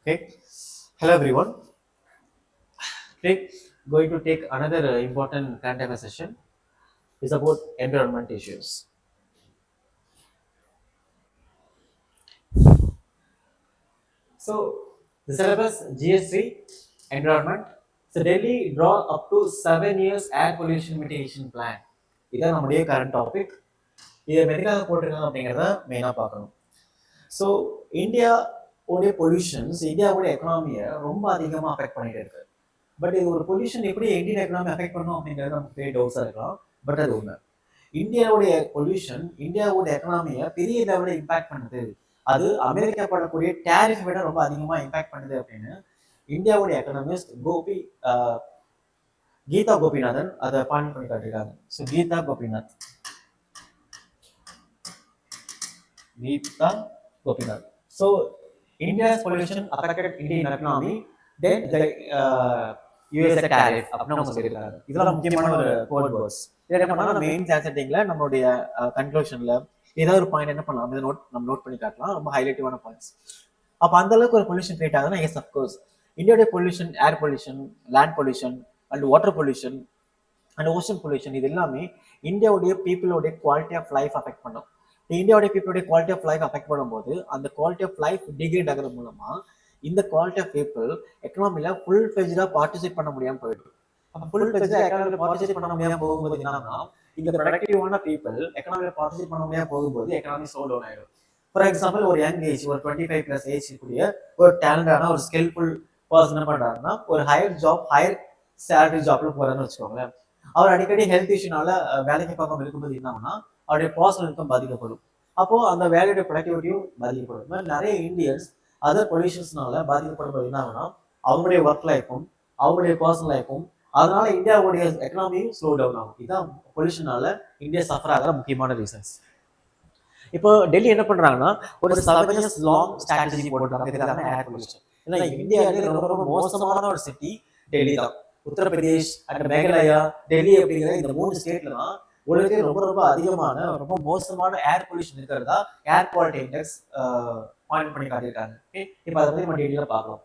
Okay. Hello everyone. Today going to take another important current affairs session. Is about environment issues. So the syllabus GS3 environment. So Delhi draw up to 7 years air pollution mitigation plan. இதான் நம்முடைய current topic. இதை மெதுக்காக போட்டிருக்காங்க அப்படிங்கிறத மெயினாக பார்க்கணும். So India உடைய pollutions இந்தியாவுடைய எக்கனாமியை ரொம்ப அதிகமாக அஃபெக்ட் பண்ணிட்டு இருக்கு. பட் இது ஒரு பொல்யூஷன் எப்படி இந்தியன் எக்கனாமி அஃபெக்ட் பண்ணும் அப்படிங்கிறது நமக்கு பெரிய டவுட்ஸாக இருக்கலாம். பட் அது உண்மை. இந்தியாவுடைய பொல்யூஷன் இந்தியாவோட எக்கனாமியை பெரிய லெவலில் இம்பாக்ட் பண்ணுது. அது அமெரிக்கா படக்கூடிய டேரிஃப் விட ரொம்ப அதிகமாக இம்பாக்ட் பண்ணுது அப்படின்னு இந்தியாவுடைய எக்கனாமிஸ்ட் கீதா கோபிநாதன் அதை பாயிண்ட் பண்ணி காட்டியிருக்காங்க. So Geetha Gopinath. So India's pollution affected Indian economy. Then the USA tariff அப்படின்னு சொல்லியிருக்காங்க. இதெல்லாம் முக்கியமான ஒரு கோட் வேர்ட்ஸ். இதை என்ன பண்ணலாம், மெயின்ஸ் ஆன்சரிங்ல நம்மளுடைய கன்க்ளூஷன்ல ஏதாவது ஒரு பாயிண்ட் என்ன பண்ணலாம், இதை நோட் பண்ணி காட்டலாம். ரொம்ப ஹைலைட்டிவான பாயிண்ட்ஸ். அப்போ அந்த அளவுக்கு ஒரு பொல்யூஷன் கிரியேட் ஆகுதுன்னா எஸ் அஃப்கோர்ஸ் இந்தியாவுடைய pollution, air pollution, land pollution and water pollution and ocean pollution, இது எல்லாமே இந்தியாவுடைய பீப்புளோடைய குவாலிட்டி ஆஃப் லைஃப் அஃபெக்ட் பண்ணும். இந்தியாவுடைய பீப்புளுடைய குவாலிட்டி ஆஃப் லைஃப் அஃபெக்ட் பண்ணும்போது அந்த குவாலிட்டி ஆஃப் லைஃப் டிகிரேட் ஆகிறது மூலமா இந்த குவாலிட்டி ஆஃப் பீப்புள் எக்கனாமில ஃபுல் ஃபிளெஜ்டா பார்ட்டிசிபேட் பண்ண முடியாம போயிடும். அப்போ ஃபுல் ஃபிளெஜ்டா எக்கனாமில பார்ட்டிசிபேட் பண்ண முடியாம போகும்போது என்னன்னா இந்த ப்ரொடக்டிவான பீப்புள் எக்கனாமில பார்ட்டிசிபேட் பண்ண முடியாம போகும்போது எக்கனாமி ஸ்லோ டவுன் ஆயிடும். ஃபார் எக்ஸாம்பிள் ஒரு யங் ஏஜ், ஒரு 25+ ஏஜ் கூடிய ஒரு டேலண்டான ஒரு ஸ்கில்ஃபுல் பர்சன் என்ன பண்றாருன்னா ஒரு ஹையர் சேலரி ஜாப்ல போறாருன்னு வச்சுக்கோங்களேன். அவர் அடிக்கடி ஹெல்த் இஷ்யூனால வேலைக்கு பார்க்காம இருக்கும்போது என்னன்னா அவருடைய பர்சனல் இன்கம் பாதிக்கப்படும். அப்போ அந்த வேலையோட ப்ரொடக்டிவிட்டியும் பாதிக்கப்படும். இந்த மாதிரி நிறைய இந்தியன்ஸ் அதர் பொல்யூஷன்ஸ்னால பாதிக்கப்படும்போது என்ன ஆகுனா அவங்களுடைய ஒர்க் லைஃபும் அவங்களுடைய பர்சனல் லைஃபும், அதனால இந்தியாவுடைய எக்கனாமியும் ஸ்லோ டவுன் ஆகும். இதுதான் பொல்யூஷனால இந்தியா சஃபர் ஆகிற முக்கியமான ரீசன்ஸ். இப்போ டெல்லி என்ன பண்றாங்கன்னா ஒரு 7 years லாங் ஸ்ட்ராட்டஜி போட்டுருக்காங்க ஏர் பொல்யூஷன். ஏன்னா இந்தியாவிலே ரொம்ப ரொம்ப மோசமான ஒரு சிட்டி டெல்லி தான். உத்தரப்பிரதேஷ் அண்ட் மேகாலயா, டெல்லி அப்படிங்கிற இந்த 3 ஸ்டேட்ல தான் உலகே ரொம்ப ரொம்ப அதிகமான ரொம்ப மோசமான ஏர் பொல்யூஷன் இருக்கிறதா ஏர் குவாலிட்டி இண்டெக்ஸ் பாயிண்ட் பண்ணி காட்டியிருக்காங்க. ஓகே, இப்போ அதை பற்றி நம்ம டெல்லியில் பார்க்கலாம்.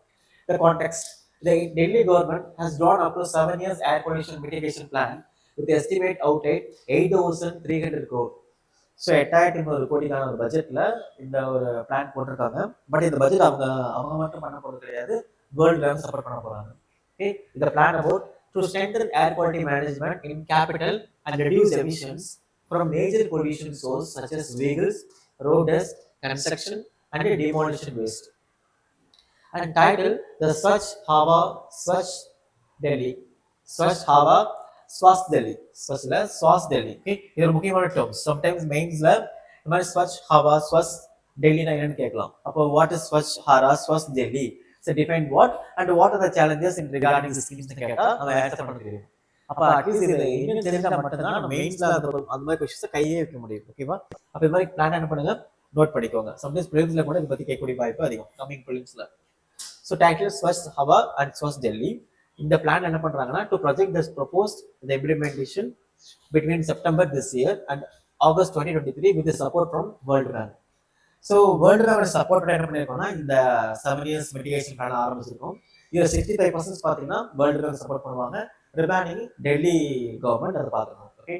The context: the Delhi government has drawn up to 7 years air pollution mitigation plan with the estimate outlay 8,300 crore. So 8,300 கோடிக்கான ஒரு பட்ஜெட்ல இந்த ஒரு பிளான் போட்டிருக்காங்க. பட் இந்த பட்ஜெட் அவங்க மட்டும் பண்ண போறது கிடையாது, வேர்ல்டு லெவல் சப்போர்ட் பண்ண போறாங்க. ஓகே, இந்த plan about to strengthen air quality management in capital and reduce emissions from major pollution sources such as vehicles, road dust, construction and demolition waste. And title the Swachh Hawa Swachh Delhi. Swachh Hawa Swachh Delhi. Swachh Delhi. Okay, இது ஒரு முக்கியமான terms. Sometimes mainsல இந்த மாதிரி Swachh Hawa Swachh Delhi னா என்னன்னு கேட்கலாம். அப்போ what is Swachh Hawa Swachh Delhi? So define what and what are the challenges in regarding the schemes கேட்டா நம்ம ஆன்சர் பண்ண தெரியும். அப்ப அட்லீஸ்ட் இது இன்னும் தெரிஞ்சா மட்டும் தான் மெயின்ஸ்ல அந்த மாதிரி क्वेश्चंस கையே வைக்க முடியும். ஓகேவா? அப்ப இந்த மாதிரி பிளான் என்ன பண்ணுங்க, நோட் பண்ணிக்கோங்க. சம்டைம்ஸ் பிரிலிம்ஸ்ல கூட இத பத்தி கேட்கக்கூடிய வாய்ப்பு அதிகம், கமிங் பிரிலிம்ஸ்ல. So title Swachh Hawa and Swachh Delhi. இந்த பிளான் என்ன பண்றாங்கன்னா to project this proposed the implementation between September this year and August 2023 with the support from World Bank. So world பேங்கோட சப்போர்ட் என்ன பண்ணியிருக்கோம்னா இந்த 7 years மிட்டிகேஷன் பிளான் ஆரம்பிச்சிருக்கோம். இதில் 65% பார்த்தீங்கன்னா வேர்ல்டு பேங்க் சப்போர்ட் பண்ணுவாங்க, ரிமைனிங் டெல்லி கவர்மெண்ட் அதை பார்த்துக்கணும். ஓகே,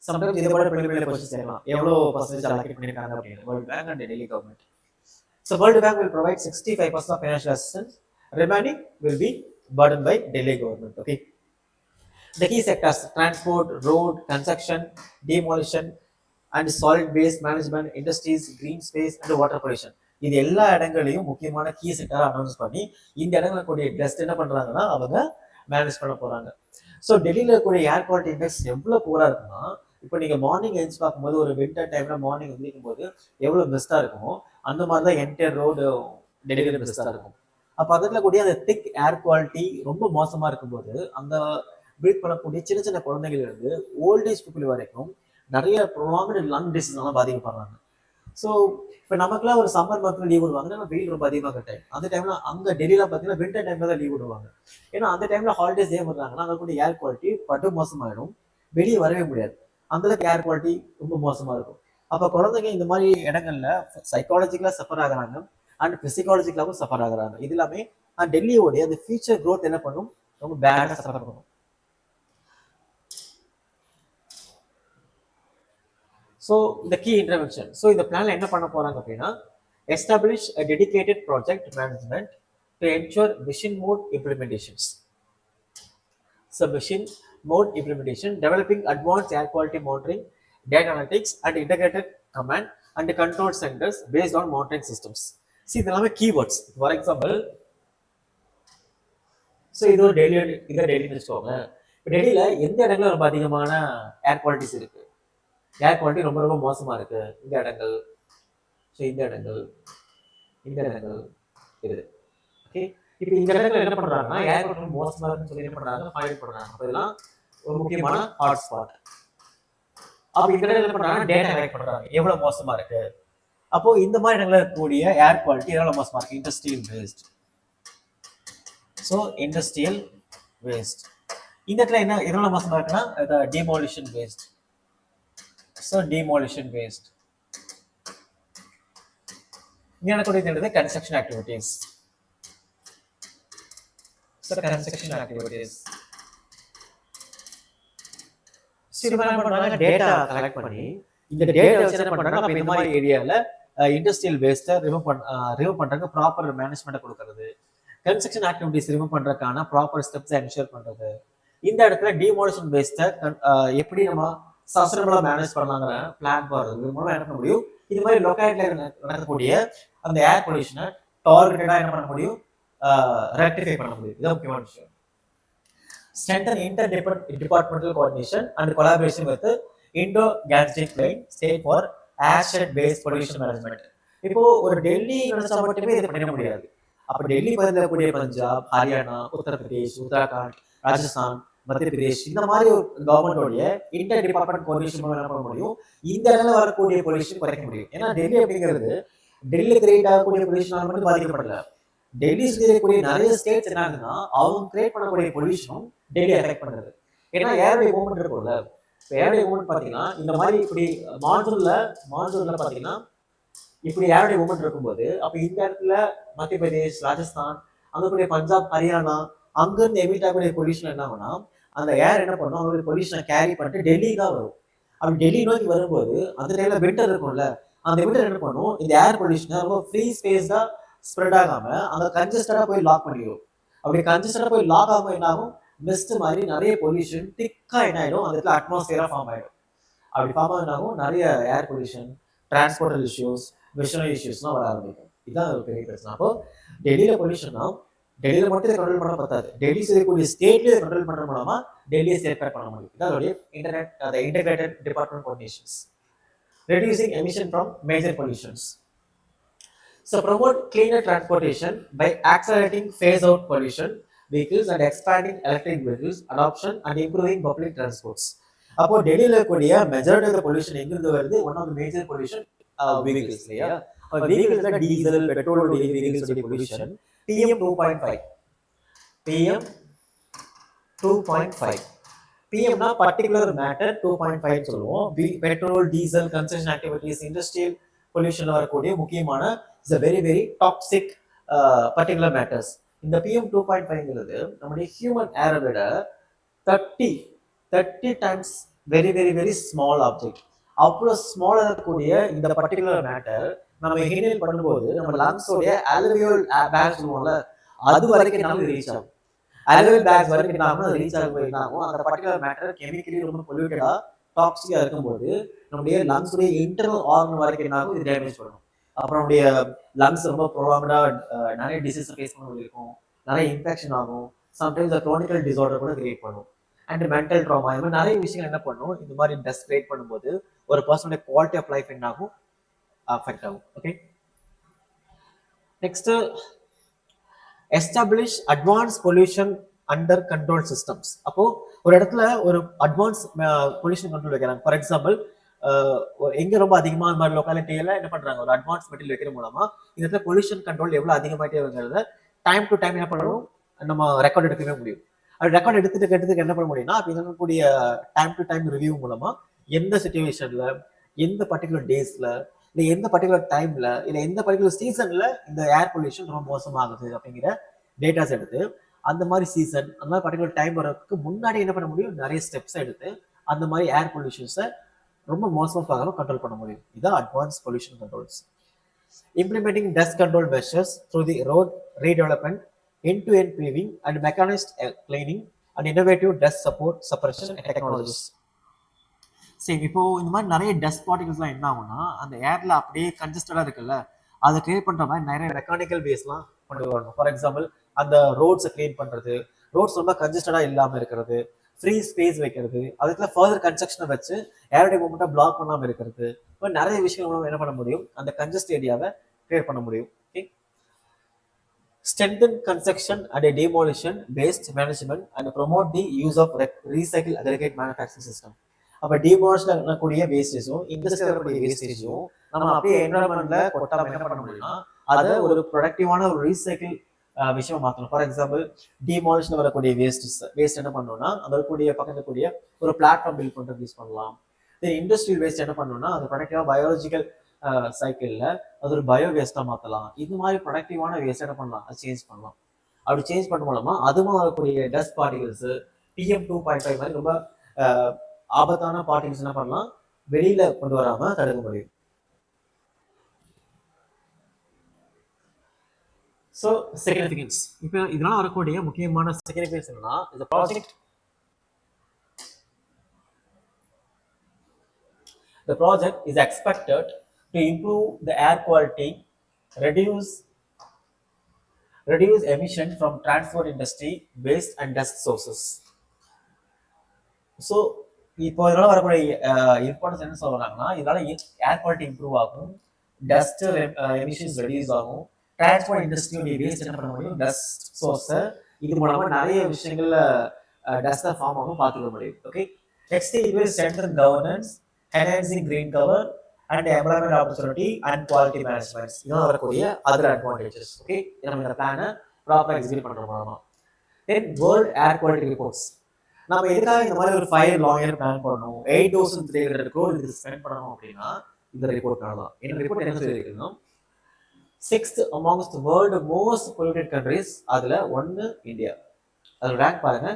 சம்டைம்ஸ் இதை கூட பிரிலிமினரி கொஸ்டின்ஸ் கேட்கலாம், எவ்வளோ பர்சன்டேஜ் அலோகேட் பண்ணியிருக்காங்க அப்படின்னு world bank and Delhi government. So world bank will provide 65% of financial assistance, remaining will be burden by Delhi government. Okay, the key sectors: transport, road, construction, demolition and solid waste management, industries, green space and water pollution. இது எல்லா இடங்களையும் முக்கியமான key செக்டரா announce பண்ணி இந்த இடங்களை கூடிய dust என்ன பண்றாங்கன்னா அவங்க மேனேஜ் பண்ண போறாங்க. ஸோ டெல்லியில இருக்கக்கூடிய ஏர் குவாலிட்டி இண்டெக்ஸ் எவ்வளவு பூரா இருக்குன்னா, இப்போ நீங்க மார்னிங் எழுந்து பார்க்கும்போது ஒரு வின்டர் டைம்ல மார்னிங் எழுந்திருக்கும் போது எவ்வளவு பெஸ்டா இருக்குமோ அந்த மாதிரி தான் என்டையர் ரோடு டெல்லியில பெஸ்டா இருக்கும். அப்ப அதில் கூடிய அந்த திக் ஏர் குவாலிட்டி ரொம்ப மோசமா இருக்கும்போது அந்த பிரீத் பண்ணக்கூடிய சின்ன சின்ன குழந்தைகள் இருந்து ஓல்டேஜ் பீப்புள் வரைக்கும் நிறைய ப்ரொலாங்டு லங் டிசீஸ்னால பாதிக்கப்படுறாங்க. ஸோ இப்போ நமக்குலாம் ஒரு சம்மர் மந்த்ல லீவ் விடுவாங்க, வெயில் ரொம்ப அதிகமாக டைம். அந்த டைம்ல அங்கே டெல்லியில பார்த்தீங்கன்னா வின்டர் டைம்ல தான் லீவ் விடுவாங்க. ஏன்னா அந்த டைம்ல ஹாலிடேஸ் ஏன் விடுறாங்கன்னா அங்கே கூட ஏர் குவாலிட்டி பட்டு மோசமாயிடும், வெளியே வரவே முடியாது, அந்த அளவுக்கு ஏர் குவாலிட்டி ரொம்ப மோசமா இருக்கும். அப்போ குழந்தைங்க இந்த மாதிரி இடங்கள்ல சைக்காலஜிக்கலா சஃபர் ஆகுறாங்க. அண்ட் பிசிகாலஜிக்கலாகவும் சஃபர் ஆகுறாங்க. இது எல்லாமே டெல்லியோடைய அந்த ஃபியூச்சர் க்ரோத் என்ன பண்ணும், ரொம்ப பேடாக சஃபர் பண்ணும். ஸோ இந்த கீ இன்டர்வென்ஷன், ஸோ இந்த பிளான்ல என்ன பண்ண போறாங்க அப்படின்னா, establish a dedicated project management to ensure mission mode implementations. So mission mode implementation, developing advanced air quality monitoring, data analytics and integrated command and control centers based on monitoring systems. See, இதெல்லாமே keywords. For example, so இது ஒரு டெல்லின்னு வச்சுக்கோங்க. இப்போ டெல்லியில் எந்த இடங்கள்ல ரொம்ப அதிகமான ஏர் குவாலிட்டிஸ் இருக்கு, ஏர் குவாலிட்டி ரொம்ப ரொம்ப மோசமாக இருக்கு, இந்த இடங்கள், ஸோ இந்த இடங்கள் இருக்குது. ஓகே, இப்போ இந்த இடத்துல என்ன பண்ணுறாங்கன்னா ஏர் குவாலிட்டி மோசமாக இருக்குன்னு சொல்லி என்ன பண்ணுறாங்க, ஃபைண்ட் பண்ணுறாங்க. அப்போ இதெல்லாம் ஒரு முக்கியமான ஹாட் ஸ்பாட். அப்போ இந்த இடத்துல என்ன பண்ணுறாங்கன்னா டேட்டா கலெக்ட் பண்ணுறாங்க, எவ்வளோ மோசமாக இருக்கு. அப்போ இந்த மாதிரி இடங்களில் இருக்கக்கூடிய ஏர் குவாலிட்டி எவ்வளோ மோசமாக இருக்கு, industrial waste. So industrial waste இந்த இடத்துல என்ன எதனால மோசமாக இருக்குன்னா demolition waste. So demolition waste இங்கே நடக்கக்கூடியது construction activities. So construction activities data collect பண்ணி இந்த டேட்டா வச்சு என்ன பண்றாங்க, அப்போ இந்த மாதிரி ஏரியாவில் இண்டஸ்ட்ரியல் வேஸ்ட்டை ரிமூவ் பண்றாங்க, ப்ராப்பர் மேனேஜ்மெண்ட்டை கொடுக்கறது, கன்ஸ்ட்ரக்ஷன் ஆக்டிவிட்டிஸ் ரிமூவ் பண்றதுக்கான ப்ராப்பர் ஸ்டெப்ஸை என்ஷூர் பண்றது. இந்த இடத்துல டிமாலிஷன் வேஸ்ட்டை எப்படி நம்ம சஸ்டைனபிளா மேனேஜ் பண்ணாங்க பிளான் போடுறது. இது மூலமா என்ன பண்ண முடியும், இது மாதிரி லொக்காலிட்டியில நடக்கக்கூடிய அந்த ஏர் பொல்யூஷனை டார்கெட்டடா என்ன பண்ண முடியும், ரெக்டிஃபை பண்ண முடியும். இதுதான் முக்கியமான விஷயம். Strengthen inter-departmental coordination and collaboration with the Indo-Gangetic Plain State for asset-based pollution management. இப்போ ஒரு டெல்லி நினைச்சா மட்டுமே இதை பண்ண முடியாது. அப்போ டெல்லி பகுதியில் கூடிய பஞ்சாப், ஹரியானா, உத்தரப்பிரதேஷ், உத்தராகண்ட், ராஜஸ்தான், மத்திய பிரதேஷ் இந்த மாதிரி ஒரு கவர்மெண்டோடைய இன்டர் டிபார்ட்மெண்ட் கோஆர்டினேஷன் மூலம் என்ன பண்ண முடியும், இந்த இடத்துல வரக்கூடிய பொல்யூஷன் குறைக்க முடியும். ஏன்னா டெல்லி அப்படிங்கிறது டெல்லி கிரியேட் ஆகக்கூடிய பொல்யூஷனால் மட்டும் பாதிக்கப்படல. டெல்லி இருக்கக்கூடிய நிறைய ஸ்டேட்ஸ் என்ன ஆகுதுன்னா அவங்க கிரியேட் பண்ணக்கூடிய பொல்யூஷனும் டெல்லி அஃபெக்ட் பண்ணுறது. ஏன்னா ஏருடைய மூவ்மெண்ட் இருக்கும்ல, இப்போ ஏருடைய மூவ்மெண்ட் பார்த்தீங்கன்னா இந்த மாதிரி இப்படி மான்சூனில் பார்த்தீங்கன்னா இப்படி ஏருடைய மூவ்மெண்ட் இருக்கும்போது அப்போ இந்த இடத்துல மத்திய பிரதேஷ், ராஜஸ்தான், அங்கே கூடிய பஞ்சாப், ஹரியானா அங்கேருந்து எமிட் ஆகக்கூடிய பொல்யூஷன் என்ன ஆகும்னா அந்த ஏர் என்ன பண்ணும், அவங்களுடைய பொல்யூஷனை கேரி பண்ணிட்டு டெல்லி தான் வரும். அப்படி டெல்லி நோக்கி வரும்போது அந்த டைமில் வின்டர் இருக்கும்ல, அந்த வின்டர் என்ன பண்ணும், இந்த ஏர் பொல்யூஷனை ரொம்ப ஃப்ரீ ஸ்பேஸாக ஸ்ப்ரெட் ஆகாம அங்கே கன்ஜஸ்டடாக போய் லாக் பண்ணிடும். அப்படி கன்ஜஸ்டடாக போய் லாக் ஆகாமல் என்ன ஆகும், மிஸ்ட் மாதிரி நிறைய பொல்யூஷன் திக்காக என்ன ஆகிடும், அந்த இடத்துல அட்மாஸ்பியராக ஃபார்ம் ஆகிடும். அப்படி ஃபார்ம் ஆகினாலும் நிறைய ஏர் பொல்யூஷன், டிரான்ஸ்போர்ட்டல் இஷ்யூஸ், மிஷனரி இஷ்யூஸ்லாம் வர ஆரம்பிக்கும். இதுதான் ஒரு பெரிய பிரச்சனை. அப்போ டெல்லியில் பொல்யூஷன்னா டெல்லியில் மட்டும் இதை கண்ட்ரோல் பண்ண பார்த்தாது, டெல்லி செய்யக்கூடிய ஸ்டேட்லேயே கண்ட்ரோல் பண்ணுற மூலமா டெல்லியை சேஃப்கார்ட் பண்ண முடியும். இதோடைய integrated department coordinations. Reducing emission from major pollutions. So promote cleaner transportation by accelerating phase out pollution vehicles and expanding electric vehicles adoption and improving public transports. அப்போ டெல்லியில் இருக்கக்கூடிய மெஜாரிட்டி ஆஃப் பொல்யூஷன் எங்கிருந்து வருது, one of the major pollution vehicles இல்லையா. vehicles diesel, petrol vehicles pollution PM 2.5. PM 2.5 PMனா particular matter 2.5 சொல்லுவோம். Petrol, diesel, construction activities, industrial பொல்யூஷன்ல வரக்கூடிய முக்கியமான is a very very toxic particular matters. இந்த PM 2.5ங்கிறது நம்முடைய ஹியூமன் ஏரை விட 30 times very very very small object. அவ்வளோ ஸ்மாலாக இருக்கக்கூடிய இந்த பர்டிகுலர் மேட்டர் நம்ம இன்ஹேல் பண்ணும்போது நம்ம லங்ஸோடைய அலுவியல் பேக் சொல்லுவோம்ல, அது வரைக்கும் நாம ரீச் ஆகும். அலுவியல் பேக்ஸ் வரைக்கும் நாம ரீச் ஆகும். என்னாகும், அந்த பர்டிகுலர் மேட்டர் கெமிக்கலி ரொம்ப பொல்யூட்டடா டாக்ஸிக்கா இருக்கும்போது நம்முடைய லங்ஸுடைய இன்டர்னல் ஆர்கன் வரைக்கும் என்னாகும், இது டேமேஜ் பண்ணும். அப்புறம் நம்முடைய லங்ஸ் ரொம்ப ப்ராப்ளம்டா நிறைய டிசீஸ் ஃபேஸ் பண்ண இருக்கும், நிறைய இன்ஃபெக்ஷன் ஆகும், சம்டைம்ஸ் க்ரானிக்கல் டிசார்டர் கூட கிரியேட் பண்ணும். அண்ட் மென்டல் ட்ராமா, இந்த மாதிரி நிறைய விஷயங்கள் என்ன பண்ணும், இந்த மாதிரி டஸ்ட் கிரியேட் பண்ணும்போது ஒரு பர்சனுடைய குவாலிட்டி ஆஃப் லைஃப் என்ன ஆகும், அஃபெக்ட் ஆகும். Okay, next establish advance pollution under control systems. அப்போ ஒரு இடத்துல ஒரு அட்வான்ஸ் பொல்யூஷன் கண்ட்ரோல் வைக்கிறாங்க. ஃபார் எக்ஸாம்பிள் எங்க ரொம்ப அதிகமா அந்த மாதிரி லொக்காலிட்டியில என்ன பண்றாங்க, ஒரு அட்வான்ஸ் மெட்டீரியல் வைக்கிற மூலமா இந்த இடத்துல பொல்யூஷன் கண்ட்ரோல் எவ்வளவு அதிகமாயிட்டே வருங்கிறத டைம் டு டைம் என்ன பண்ணணும், நம்ம ரெக்கார்ட் எடுக்கவே முடியும். அது ரெக்கார்ட் எடுத்துட்டு என்ன பண்ண முடியும்னா, அப்போ இருக்கக்கூடிய டைம் டு டைம் ரிவ்யூ மூலமா எந்த சிச்சுவேஷன்ல, எந்த பர்டிகுலர் டேஸ்ல, இல்லை எந்த பர்டிகுலர் டைம்ல இல்லை எந்த பர்டிகுலர் சீசன்ல இந்த ஏர் பொல்யூஷன் ரொம்ப மோசமாகுது அப்படிங்கிற டேட்டாஸ் எடுத்து அந்த மாதிரி சீசன் அந்த மாதிரி பர்டிகுலர் டைம் வரதுக்கு முன்னாடி என்ன பண்ண முடியும், நிறைய ஸ்டெப்ஸ் எடுத்து அந்த மாதிரி ஏர் பொல்யூஷன்ஸை ரொம்ப மோசமாக பார்க்காம கண்ட்ரோல் பண்ண முடியும். இதுதான் advance pollution controls. Implementing dust control measures through the road redevelopment, end-to-end paving and mechanized cleaning and innovative dust support suppression technologies. சரி, இப்போ இந்த மாதிரி நிறைய டஸ்ட் பார்ட்டிகல்ஸ்லாம் என்ன ஆகும்னா அந்த ஏர்ல அப்படியே கன்ஜஸ்டடாக இருக்குல்ல, அதை கிளியர் பண்ணுற மாதிரி நிறைய மெக்கானிக்கல் வேஸ்லாம் கொண்டு வரணும். ஃபார் எக்ஸாம்பிள் அந்த ரோட்ஸை கிளீன் பண்ணுறது, ரோட்ஸ் ரொம்ப கன்ஜஸ்டடாக இல்லாமல் இருக்கிறது, ஃப்ரீ ஸ்பேஸ் வைக்கிறது, அதுக்குள்ள ஃபர்தர் கன்ஸ்ட்ரக்ஷனை வச்சு ஏரோடைய மூமெண்ட்டை பிளாக் பண்ணாமல் இருக்கிறது, இப்போ நிறைய விஷயங்கள் என்ன பண்ண முடியும், அந்த கன்ஜஸ்ட் ஏரியாவை கிளியர் பண்ண முடியும். Okay, strengthen construction and a demolition based management and promote the use of recycle aggregate manufacturing system. அப்போ டிமாலிஷ் பண்ணக்கூடிய வேஸ்டேஜும் இண்டஸ்ட்ரியில் இருக்கக்கூடிய வேஸ்டேஜும் நம்ம அப்படியே என்வரன்மெண்ட்ல கொட்டாம என்ன பண்ண முடியும்னா அதை ஒரு ப்ரொடக்டிவான ஒரு ரீசைக்கிள் விஷயமா மாற்றணும். ஃபார் எக்ஸாம்பிள் டிமாலிஷ்ல வரக்கூடிய வேஸ்ட் என்ன பண்ணணும்னா அந்த வரக்கூடிய பக்கத்துல கூடிய ஒரு பிளாட்ஃபார்ம் பில்ட் பண்ணுறது யூஸ் பண்ணலாம். இண்டஸ்ட்ரியல் வேஸ்ட் என்ன பண்ணணும்னா அது ப்ரொடக்டிவா பயாலஜிக்கல் சைக்கிளில் அது ஒரு பயோ வேஸ்ட்டாக மாற்றலாம். இது மாதிரி ப்ரொடக்டிவான வேஸ்ட் என்ன பண்ணலாம், அது சேஞ்ச் பண்ணலாம். அப்படி சேஞ்ச் பண்ண மூலமா அதுவும் வரக்கூடிய டஸ்ட் பார்ட்டிகல்ஸ் PM2.5 மாதிரி ரொம்ப ஆபத்தான பார்ட்டிகல்ஸ் என்ன பண்ணலாம், வெளியில கொண்டு வராம தடுக்க முடியும். ஸோ சிக்னிஃபிகன்ஸ், இப்போ இதெல்லாம் வரக்கூடிய முக்கியமான சிக்னிஃபிகன்ஸ் என்னன்னா, இந்த project is expected to improve the air quality, reduce emission from transport industry, waste and dust sources. So இப்போ இதனால வரக்கூடிய இம்பார்ட்டன்ஸ் என்ன சொல்றாங்கன்னா, இதனால ஏர் குவாலிட்டி இம்ப்ரூவ் ஆகும், டஸ்ட் எமிஷன்ஸ் ரெடியூஸ் ஆகும், டிரான்ஸ்போர்ட் இண்டஸ்ட்ரியோட வேஸ்ட் என்ன பண்ண முடியும், டஸ்ட் சோர்ஸை இது மூலமா நிறைய விஷயங்கள்ல டஸ்ட்டை ஃபார்ம் ஆகும் பார்த்துக்க முடியும். Okay, next it will strengthen governance, enhancing green cover and employment opportunity and quality management. இதெல்லாம் வரக்கூடிய other advantages. ஓகே, நம்ம இந்த பிளானை ப்ராப்பரா எக்ஸிக்யூட் பண்ற மூலமா. Then world air quality reports. நம்ம எதுக்காக இந்த மாதிரி ஒரு 5 long year பிளான் பண்ணணும், 8,300 crore இதுக்கு ஸ்பெண்ட் பண்ணணும் அப்படின்னா இந்த ரிப்போர்ட்னால தான். இந்த ரிப்போர்ட் என்ன சொல்லியிருக்குன்னா, 6th amongst the world most polluted countries, அதுல 1 இந்தியா. அது ரேங்க் பாருங்க,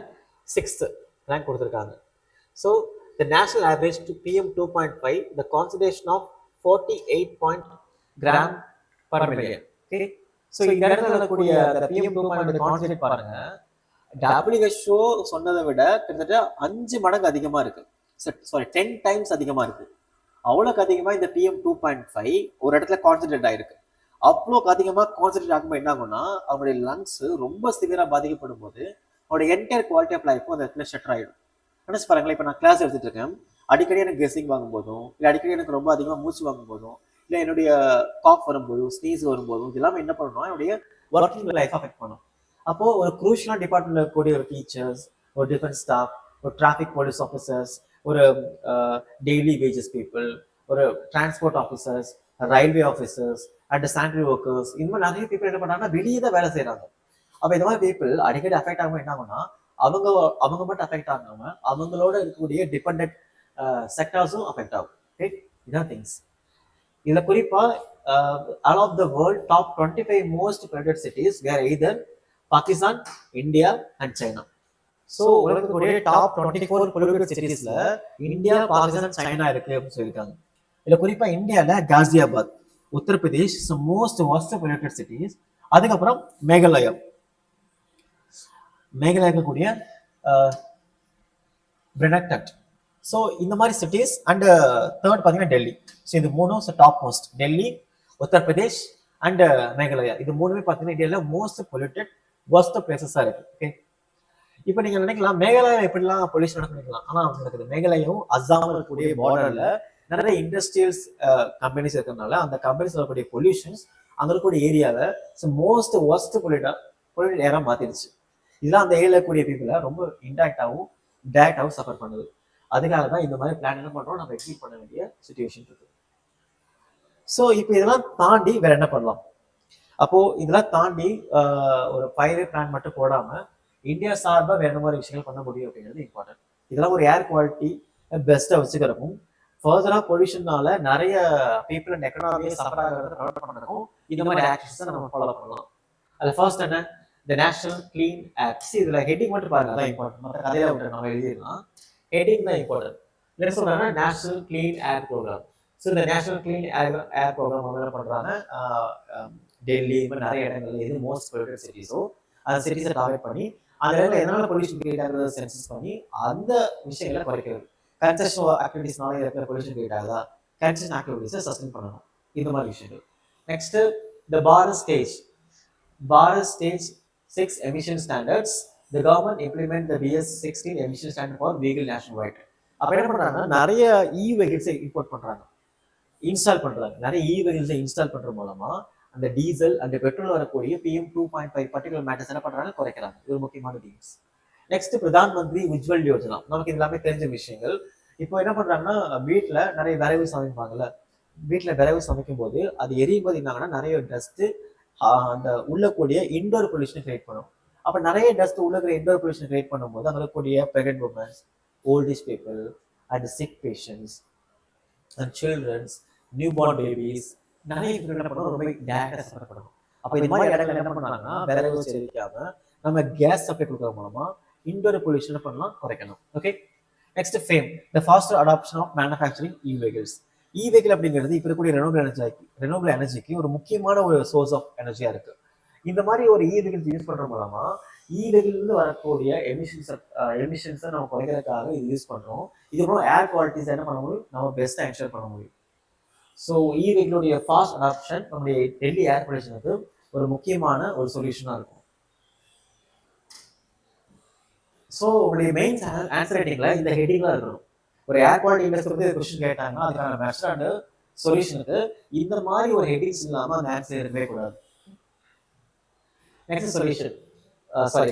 6th ரேங்க் கொடுத்துருக்காங்க. So the national average to PM2.5, the concentration of 48 gram per million. Okay, so இந்த இடத்துல இருக்கக்கூடிய அந்த PM2.5 கான்சென்ட்ரேட் பாருங்க, WHO சொன்னதை விட கிட்டத்தட்ட 5 மடங்கு அதிகமா இருக்கு. சாரி 10 டைம்ஸ் அதிகமா இருக்கு. அவ்வளோக்கு அதிகமா இந்த PM2.5 ஒரு இடத்துல கான்சென்ட்ரேட் ஆயிருக்கு. அவ்வளோக்கு அதிகமா கான்சென்ட்ரேட் ஆகும்போது என்ன ஆகும்னா, அவங்களுடைய லங்ஸ் ரொம்ப சிவியரா பாதிக்கப்படும் போது அவருடைய என்டையர் குவாலிட்டி ஆஃப் லைஃப்பும் அந்த இடத்துல ஷட்டர் ஆயிடும். நினைச்சு பாருங்களேன், இப்போ நான் கிளாஸ் எடுத்துட்டு இருக்கேன், அடிக்கடி எனக்கு கெஸ்ஸிங் வாங்கும்போதும், இல்லை அடிக்கடி எனக்கு ரொம்ப அதிகமாக மூச்சு வாங்கும்போதும், இல்லை என்னுடைய காஃப் வரும்போதும், ஸ்னீஸ் வரும்போதும், இது எல்லாமே என்ன பண்ணணும், என்னுடைய ஒர்க்கிங் லைஃப் அஃபெக்ட் பண்ணும். அப்போ ஒரு குரூஷியலான டிபார்ட்மெண்ட்ல இருக்கக்கூடிய ஒரு டீச்சர்ஸ், ஒரு டிஃபென்ஸ் ஸ்டாஃப், ஒரு டிராஃபிக் போலீஸ் ஆஃபீஸர்ஸ், ஒரு டெய்லி வேஜஸ் பீப்புள், ஒரு transport officers, railway officers and sanitary workers, இந்த மாதிரி நிறைய பீப்புள் என்ன பண்ணாங்கன்னா வெளியே தான் வேலை செய்யறாங்க. அப்போ இந்த மாதிரி பீப்புள் அடிக்கடி அஃபெக்ட் ஆகும். என்ன ஆகும்னா, அவங்க மட்டும் அஃபெக்ட் ஆகாம அவங்களோட இருக்கக்கூடிய டிபெண்டன்ட் செக்டார்ஸும் அஃபெக்ட் ஆகும். ஓகே, இதான் திங்ஸ். இதுல குறிப்பா all of the world top 25 most polluted cities were either Pakistan, India and China. So உலகத்துடைய டாப் 24 polluted cities-ல இந்தியா, பாகிஸ்தான், சைனா இருக்கு அப்படின்னு சொல்லியிருக்காங்க. இதுல குறிப்பா இந்தியால Ghaziabad, Uttar Pradesh most worst polluted cities. அதுக்கப்புறம் மேகாலயா இருக்கக்கூடிய பிரெனக்டட். ஸோ இந்த மாதிரி சிட்டிஸ் அண்ட் தேர்ட் பார்த்தீங்கன்னா டெல்லி. ஸோ இது மூணும் top most, Delhi, Uttar Pradesh and Meghalaya. இது மூணுமே பார்த்தீங்கன்னா இந்தியாவில் மோஸ்ட் பொல்யூட்டட் வர்ஸ்ட் பிளேசஸாக இருக்கு. ஓகே, இப்போ நீங்கள் நினைக்கலாம் மேகாலயா எப்படிலாம் பொல்யூஷன் நடக்கலாம், ஆனால் உங்களுக்கு மேகாலயாவும் அஸ்ஸாம் இருக்கக்கூடிய பார்டரில் நிறைய இண்டஸ்ட்ரியல்ஸ் கம்பெனிஸ் இருக்கிறதுனால அந்த கம்பெனிஸ் வரக்கூடிய பொல்யூஷன்ஸ் அங்கே இருக்கக்கூடிய ஏரியாவை மோஸ்ட் வர்ஸ்ட் பொல்யூட்டட் ஏரா மாற்றிடுச்சு. இதெல்லாம் அந்த ஏரியாவில் இருக்கக்கூடிய பீப்புளை ரொம்ப இன்டாக்டாகவும் டேரக்டாகவும் சஃபர் பண்ணுது. அதுக்காக தான் இந்த மாதிரி பிளான் என்ன பண்ணுறோம், நம்ம எக்ஸிக்யூட் பண்ண வேண்டிய சிச்சுவேஷன் இருக்கு. ஸோ இப்போ இதெல்லாம் தாண்டி வேற என்ன பண்ணலாம்? அப்போ இதெல்லாம் தாண்டி ஒரு 5 year பிளான் மட்டும் போடாம இந்தியா சார்பாக வேற மாதிரி விஷயங்கள் பண்ண முடியும் அப்படிங்கிறது இம்பார்ட்டன்ட். இதெல்லாம் ஒரு ஏர் குவாலிட்டி பெஸ்ட்டாக வச்சுக்கிறக்கும் ஃபர்தரா பொல்யூஷனால நிறைய பீப்புள் அண்ட் எக்கனாமியை சஃபர் ஆகிறத ப்ரிவென்ட் பண்ணணும். இந்த மாதிரி ஆக்ஷன்ஸ் நம்ம ஃபாலோ பண்ணலாம். அது ஃபர்ஸ்ட் என்ன, த நேஷனல் கிளீன் ஏர். இதுல ஹெட்டிங் மட்டும் பாருங்க, அதான் இம்பார்ட்டன்ட். மற்ற கதையில விட்டு நம்ம எழுதிடலாம், ஹெட்டிங் தான் இம்பார்ட்டன்ட். என்ன சொல்றாங்கன்னா நேஷனல் கிளீன் ஏர் ப்ரோக்ராம். ஸோ இந்த நேஷனல் கிளீன் ஏர் ப்ரோக்ராம் என்ன பண்றாங்க, டெல்லி இந்த மாதிரி நிறைய இடங்கள்ல எது மோஸ்ட் பொல்யூட்டட் சிட்டிஸோ அந்த சிட்டிஸை டார்கெட் பண்ணி அந்த இடத்துல எதனால பொல்யூஷன் கிரியேட் ஆகுறத சென்சஸ் பண்ணி அந்த விஷயங்களை குறைக்கிறது. கன்ஸ்ட்ரக்ஷன் ஆக்டிவிட்டிஸ்னால இருக்கிற பொல்யூஷன் கிரியேட் ஆகுதா, கன்ஸ்ட்ரக்ஷன் ஆக்டிவிட்டிஸை சஸ்டெயின் பண்ணணும், இந்த மாதிரி விஷயங்கள். Next, the Bharat stage 6 emission standards. The government implement the BS 16 emission standard for vehicle nationwide. அப்ப என்ன பண்றாங்க, நிறைய வெஹிக்கிள்ஸை இம்போர்ட் பண்றாங்க, இன்ஸ்டால் பண்றாங்க. நிறைய வெஹிக்கிள்ஸை இன்ஸ்டால் பண்ற மூலமா அந்த டீசல் அந்த பெட்ரோல் வரக்கூடிய PM2.5 பர்டிகுலர் மேட்டர்ஸ் என்ன பண்றாங்க, குறைக்கிறாங்க. இது ஒரு முக்கியமான திங்ஸ். நெக்ஸ்ட், பிரதான் மந்திரி உஜ்வல் யோஜனா. நமக்கு இது எல்லாமே தெரிஞ்ச விஷயங்கள். இப்போ என்ன பண்றாங்கன்னா, வீட்டுல நிறைய விரைவு சமைப்பாங்கல்ல, வீட்டுல விரைவு சமைக்கும் போது அது எரியும் போது என்னாங்கன்னா நிறைய டஸ்ட் அந்த உள்ளக்கூடிய இன்டோர் பொல்யூஷன் கிரியேட் பண்ணும். அப்ப நிறைய டஸ்ட் உள்ள இன்டோர் பொல்யூஷன் கிரியேட் பண்ணும்போது அங்க இருக்கக்கூடிய pregnant womens, old age people and sick patients and childrens, new born babies, நிறைய பேர் என்ன பண்ணுவோம், ரொம்ப டேரக்டா சஃபர் பண்ணுவோம். அப்ப இந்த மாதிரி இடங்கள் என்ன பண்ணாங்கன்னா, விரைவு செலுத்தாம நம்ம கேஸ் சப்ளை கொடுக்கற மூலமா இன்டோர் பொல்யூஷன் பண்ணலாம், குறைக்கணும். Okay. Next, FAME, the faster adoption of manufacturing vehicles. Vehicle அப்படிங்கிறது இப்போ இருக்கக்கூடிய ரெனோபிள் எனர்ஜிக்கு ஒரு முக்கியமான ஒரு சோர்ஸ் ஆஃப் எனர்ஜியா இருக்கு. இந்த மாதிரி ஒரு வெஹிக்கிள்ஸ் யூஸ் பண்ற மூலமா வெஹிக்கிள்ல வரக்கூடிய எமிஷன்ஸை நம்ம குறைக்கிறதுக்காக இது யூஸ் பண்றோம். இது மூலம் ஏர் குவாலிட்டிஸ் என்ன பண்ண முடியும், நம்ம பெஸ்ட்டா என்ஷூர் பண்ண முடியும். ஸோ வெஹிக்கிளுடைய ஃபாஸ்ட் அடாப்ஷன் நம்முடைய டெல்லி ஏர் பொல்யூஷனுக்கு ஒரு முக்கியமான ஒரு சொல்யூஷனா இருக்கும். ஸோ உங்களுடைய மெயின் ஆன்சர் ரைட்டிங்ல இந்த ஹெட்டிங்லாம் இருக்கணும். ஒரு ஏர் குவாலிட்டி இண்டெக்ஸ் வந்து கொஸ்டின் கேட்டாங்கன்னா அதுக்கான மெத்தட் சொல்யூஷனுக்கு இந்த மாதிரி ஒரு ஹெட்டிங்ஸ் இல்லாம அந்த ஆன்சர் இருக்கவே கூடாது. Next solution,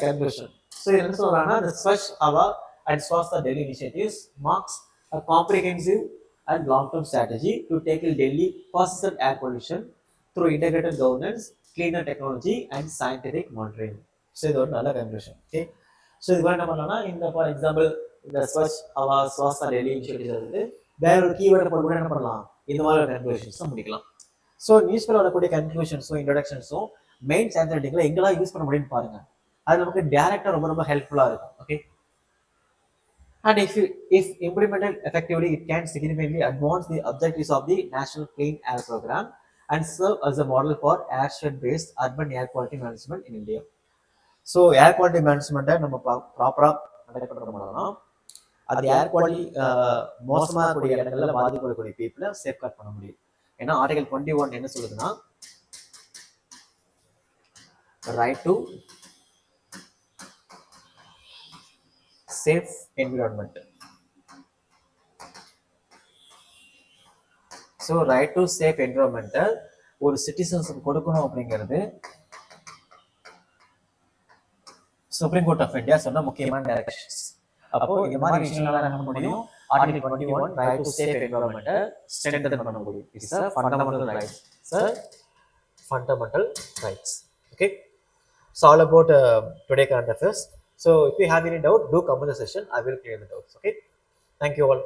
conclusion. ஸோ இது என்ன சொல்றாங்கன்னா, the Swachh Hava and Swasthya Delhi initiatives marks a comprehensive and long-term strategy to tackle Delhi persistent air pollution through integrated governance, cleaner technology and scientific monitoring. So இது ஒரு நல்ல conclusion. Okay. So இது என்ன பண்ணலாம்னா, இந்த for example இந்த ஸ்வச் ஹவா ஸ்வாஸ்தா Delhi initiative வந்து வேற ஒரு கீவேர்டை போட்டு கூட என்ன பண்ணலாம், இந்த மாதிரி கன்க்ளூஷன்ஸ் முடிக்கலாம். ஸோ நியூஸ் பேப்பர் வரக்கூடிய கன்க்ளூஷன்ஸும் இன்ட்ரோடக்ஷன்ஸும் மெயின் ஆன்சர் ரைட்டிங்ல எங்கெல்லாம் யூஸ் பண்ண முடியும்னு பாருங்க. அது நமக்கு டைரக்டா ரொம்ப ஹெல்ப்ஃபுல்லா இருக்கும். Okay. And if implemented effectively, it can significantly advance the objectives of the National Clean Air Program and serve as a model for airshed-based urban air quality management in India. So air quality management நம்ம ப்ராப்பரா conduct பண்றோம்னா அது ஏர் quality மோசமாக கூடிய இடங்கள்ல பாதிக்கப்படக்கூடிய பீப்புளை safeguard பண்ண முடியும். ஏன்னா ஆர்டிகல் 21 என்ன சொல்லுதுன்னா, right to safe environment. So right to safe என்விரான்மெண்ட்டை ஒரு சிட்டிசன்ஸுக்கு கொடுக்கணும் அப்படிங்கிறது சுப்ரீம் கோர்ட் ஆஃப் இந்தியா சொன்ன முக்கியமான டைரக்ஷன்ஸ். அப்போ இந்த மாதிரி விஷயங்கள்லாம் என்ன முடியும், ஆர்டிகல் 21 ரைட் டு சேஃப் என்விரான்மெண்ட்டை ஸ்ட்ரெங்தன் பண்ண முடியும். It's a fundamental right. It's a fundamental rights. Okay. It's all about today current affairs. So if you have any doubt, do comment in the session. I will clear the doubts. Okay. Thank you all.